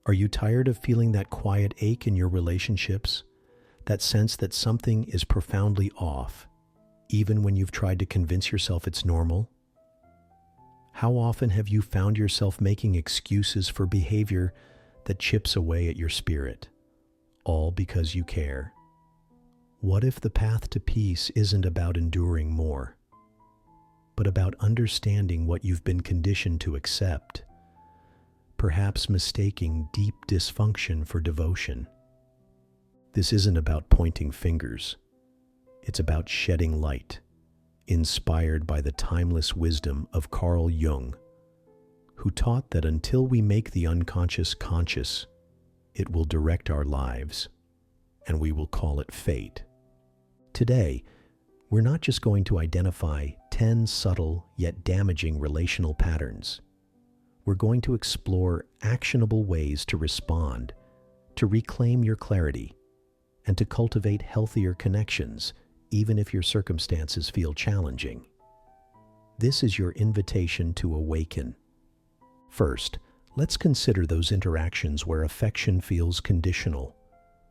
Are you tired of feeling that quiet ache in your relationships? That sense that something is profoundly off, even when you've tried to convince yourself it's normal? How often have you found yourself making excuses for behavior that chips away at your spirit, all because you care? What if the path to peace isn't about enduring more, but about understanding what you've been conditioned to accept, perhaps mistaking deep dysfunction for devotion? This isn't about pointing fingers. It's about shedding light, inspired by the timeless wisdom of Carl Jung, who taught that until we make the unconscious conscious, it will direct our lives, and we will call it fate. Today, we're not just going to identify 10 subtle yet damaging relational patterns. We're going to explore actionable ways to respond, to reclaim your clarity, and to cultivate healthier connections, even if your circumstances feel challenging. This is your invitation to awaken. First, let's consider those interactions where affection feels conditional,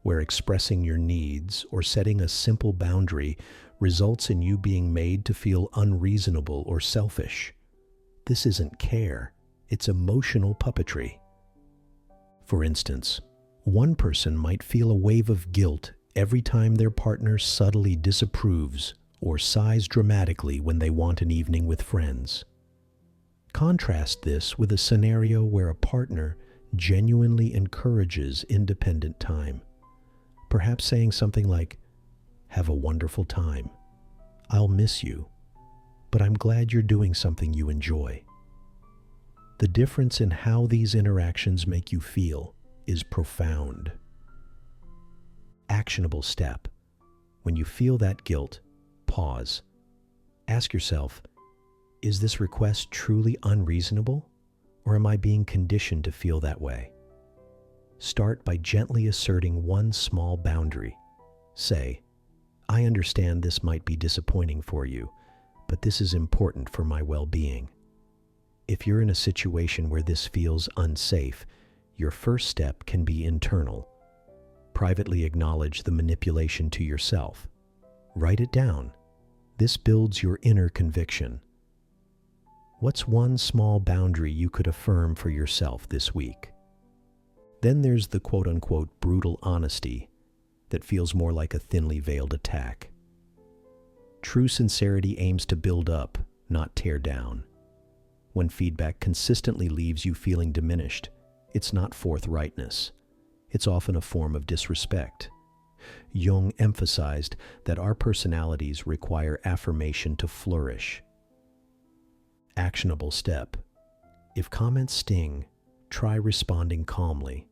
where expressing your needs or setting a simple boundary results in you being made to feel unreasonable or selfish. This isn't care, it's emotional puppetry. For instance, one person might feel a wave of guilt every time their partner subtly disapproves or sighs dramatically when they want an evening with friends. Contrast this with a scenario where a partner genuinely encourages independent time, perhaps saying something like, "Have a wonderful time. I'll miss you, but I'm glad you're doing something you enjoy." The difference in how these interactions make you feel is profound. Actionable step. When you feel that guilt, pause. Ask yourself, is this request truly unreasonable, or am I being conditioned to feel that way? Start by gently asserting one small boundary. Say, "I understand this might be disappointing for you, but this is important for my well-being." If you're in a situation where this feels unsafe, your first step can be internal. Privately acknowledge the manipulation to yourself. Write it down. This builds your inner conviction. What's one small boundary you could affirm for yourself this week? Then there's the quote-unquote brutal honesty that feels more like a thinly veiled attack. True sincerity aims to build up, not tear down. When feedback consistently leaves you feeling diminished, it's not forthrightness. It's often a form of disrespect. Jung emphasized that our personalities require affirmation to flourish. Actionable step. If comments sting, try responding calmly.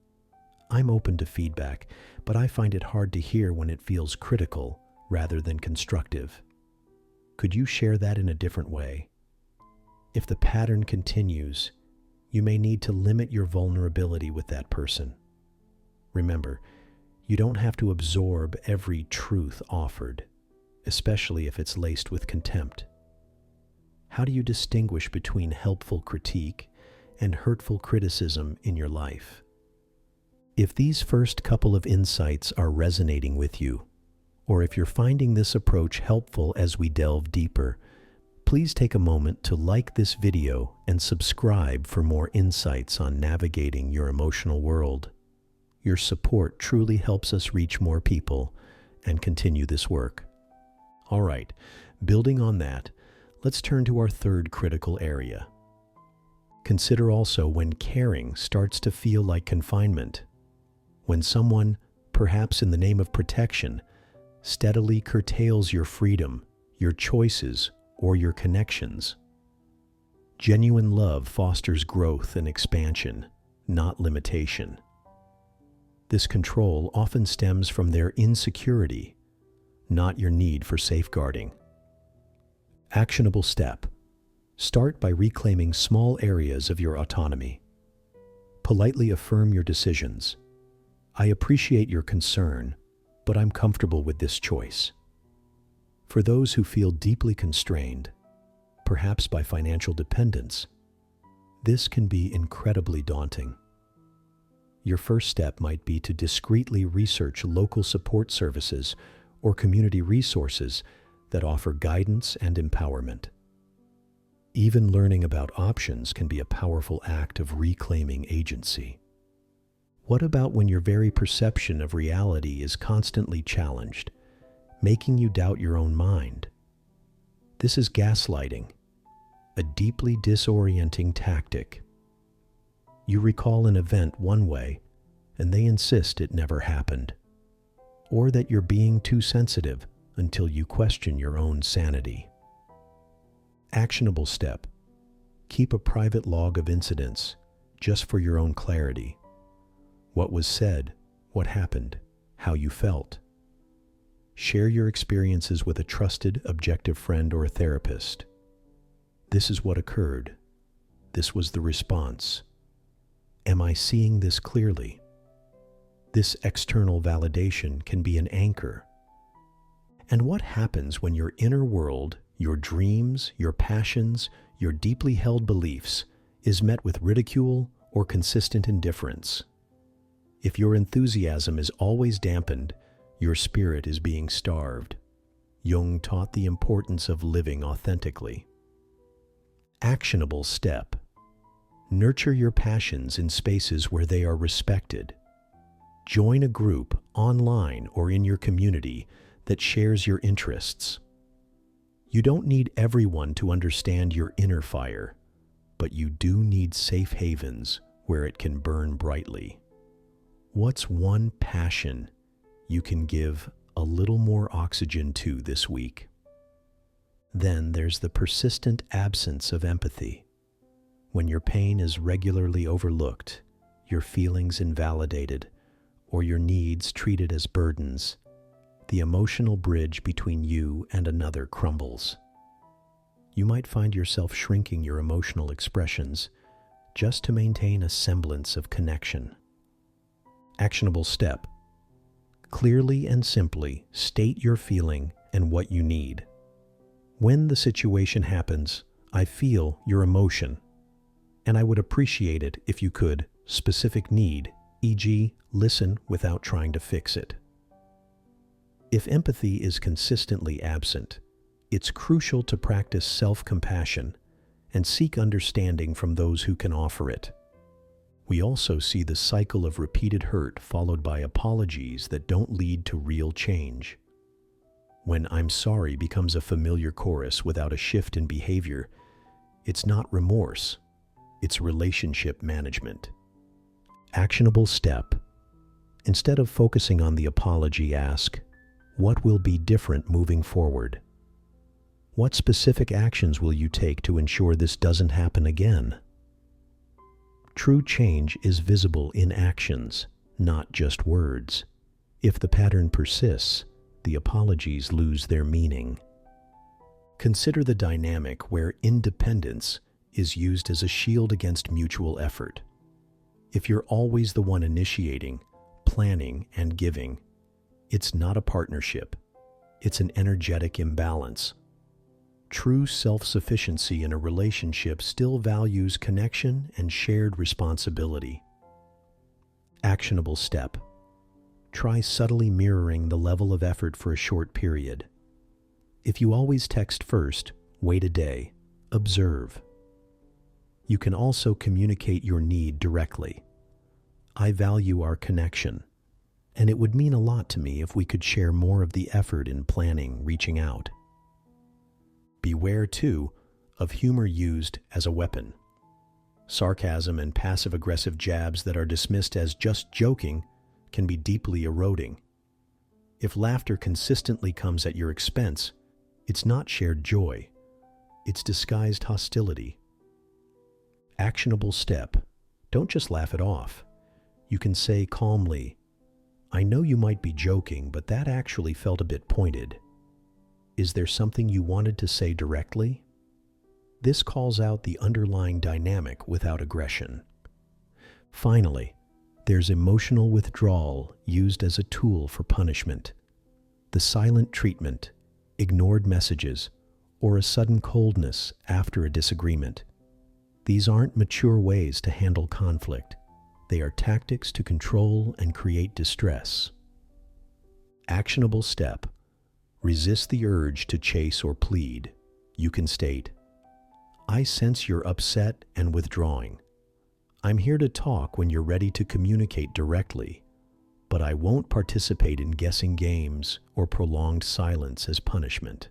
"I'm open to feedback, but I find it hard to hear when it feels critical rather than constructive. Could you share that in a different way?" If the pattern continues, you may need to limit your vulnerability with that person. Remember, you don't have to absorb every truth offered, especially if it's laced with contempt. How do you distinguish between helpful critique and hurtful criticism in your life? If these first couple of insights are resonating with you, or if you're finding this approach helpful as we delve deeper, please take a moment to like this video and subscribe for more insights on navigating your emotional world. Your support truly helps us reach more people and continue this work. All right, building on that, let's turn to our third critical area. Consider also when caring starts to feel like confinement. When someone, perhaps in the name of protection, steadily curtails your freedom, your choices, or your connections. Genuine love fosters growth and expansion, not limitation. This control often stems from their insecurity, not your need for safeguarding. Actionable step. Start by reclaiming small areas of your autonomy. Politely affirm your decisions. "I appreciate your concern, but I'm comfortable with this choice." For those who feel deeply constrained, perhaps by financial dependence, this can be incredibly daunting. Your first step might be to discreetly research local support services or community resources that offer guidance and empowerment. Even learning about options can be a powerful act of reclaiming agency. What about when your very perception of reality is constantly challenged, making you doubt your own mind? This is gaslighting, a deeply disorienting tactic. You recall an event one way, and they insist it never happened, or that you're being too sensitive until you question your own sanity. Actionable step: keep a private log of incidents just for your own clarity. What was said, what happened, how you felt. Share your experiences with a trusted, objective friend or a therapist. This is what occurred. This was the response. Am I seeing this clearly? This external validation can be an anchor. And what happens when your inner world, your dreams, your passions, your deeply held beliefs, is met with ridicule or consistent indifference? If your enthusiasm is always dampened, your spirit is being starved. Jung taught the importance of living authentically. Actionable step: nurture your passions in spaces where they are respected. Join a group, online or in your community, that shares your interests. You don't need everyone to understand your inner fire, but you do need safe havens where it can burn brightly. What's one passion you can give a little more oxygen to this week? Then there's the persistent absence of empathy. When your pain is regularly overlooked, your feelings invalidated, or your needs treated as burdens, the emotional bridge between you and another crumbles. You might find yourself shrinking your emotional expressions just to maintain a semblance of connection. Actionable step: clearly and simply state your feeling and what you need. When the situation happens, I feel your emotion, and I would appreciate it if you could. Specific need, e.g., listen without trying to fix it. If empathy is consistently absent, it's crucial to practice self-compassion and seek understanding from those who can offer it. We also see the cycle of repeated hurt followed by apologies that don't lead to real change. When "I'm sorry" becomes a familiar chorus without a shift in behavior, it's not remorse, it's relationship management. Actionable step: instead of focusing on the apology, ask, what will be different moving forward? What specific actions will you take to ensure this doesn't happen again? True change is visible in actions, not just words. If the pattern persists, the apologies lose their meaning. Consider the dynamic where independence is used as a shield against mutual effort. If you're always the one initiating, planning, and giving, it's not a partnership. It's an energetic imbalance. True self-sufficiency in a relationship still values connection and shared responsibility. Actionable step: try subtly mirroring the level of effort for a short period. If you always text first, wait a day, observe. You can also communicate your need directly. I value our connection, and it would mean a lot to me if we could share more of the effort in planning, reaching out. Beware, too, of humor used as a weapon. Sarcasm and passive-aggressive jabs that are dismissed as just joking can be deeply eroding. If laughter consistently comes at your expense, it's not shared joy, it's disguised hostility. Actionable step: don't just laugh it off. You can say calmly, I know you might be joking, but that actually felt a bit pointed. Is there something you wanted to say directly? This calls out the underlying dynamic without aggression. Finally, there's emotional withdrawal used as a tool for punishment. The silent treatment, ignored messages, or a sudden coldness after a disagreement. These aren't mature ways to handle conflict. They are tactics to control and create distress. Actionable step: resist the urge to chase or plead. You can state, "I sense you're upset and withdrawing. I'm here to talk when you're ready to communicate directly, but I won't participate in guessing games or prolonged silence as punishment."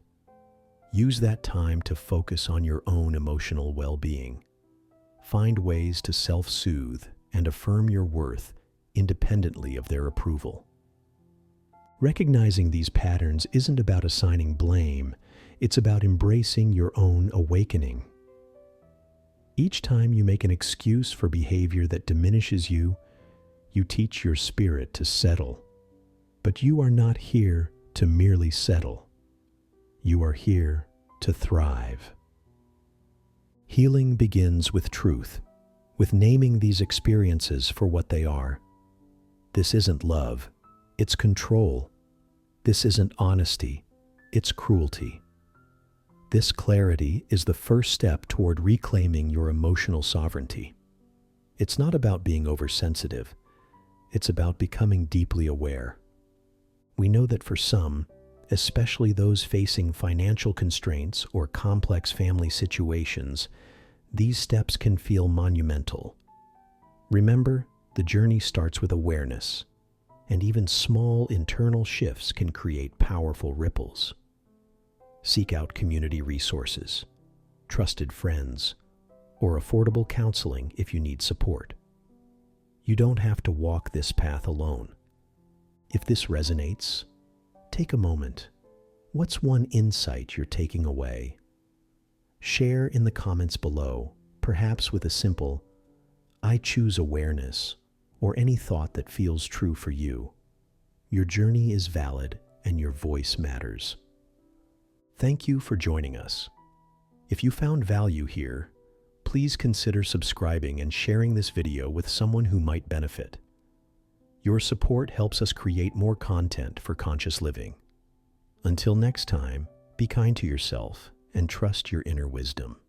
Use that time to focus on your own emotional well-being. Find ways to self-soothe and affirm your worth independently of their approval. Recognizing these patterns isn't about assigning blame, it's about embracing your own awakening. Each time you make an excuse for behavior that diminishes you, you teach your spirit to settle. But you are not here to merely settle. You are here to thrive. Healing begins with truth, with naming these experiences for what they are. This isn't love, it's control. This isn't honesty, it's cruelty. This clarity is the first step toward reclaiming your emotional sovereignty. It's not about being oversensitive, it's about becoming deeply aware. We know that for some, especially those facing financial constraints or complex family situations, these steps can feel monumental. Remember, the journey starts with awareness, and even small internal shifts can create powerful ripples. Seek out community resources, trusted friends, or affordable counseling if you need support. You don't have to walk this path alone. If this resonates, take a moment. What's one insight you're taking away? Share in the comments below, perhaps with a simple, "I choose awareness," or any thought that feels true for you. Your journey is valid and your voice matters. Thank you for joining us. If you found value here, please consider subscribing and sharing this video with someone who might benefit. Your support helps us create more content for conscious living. Until next time, be kind to yourself and trust your inner wisdom.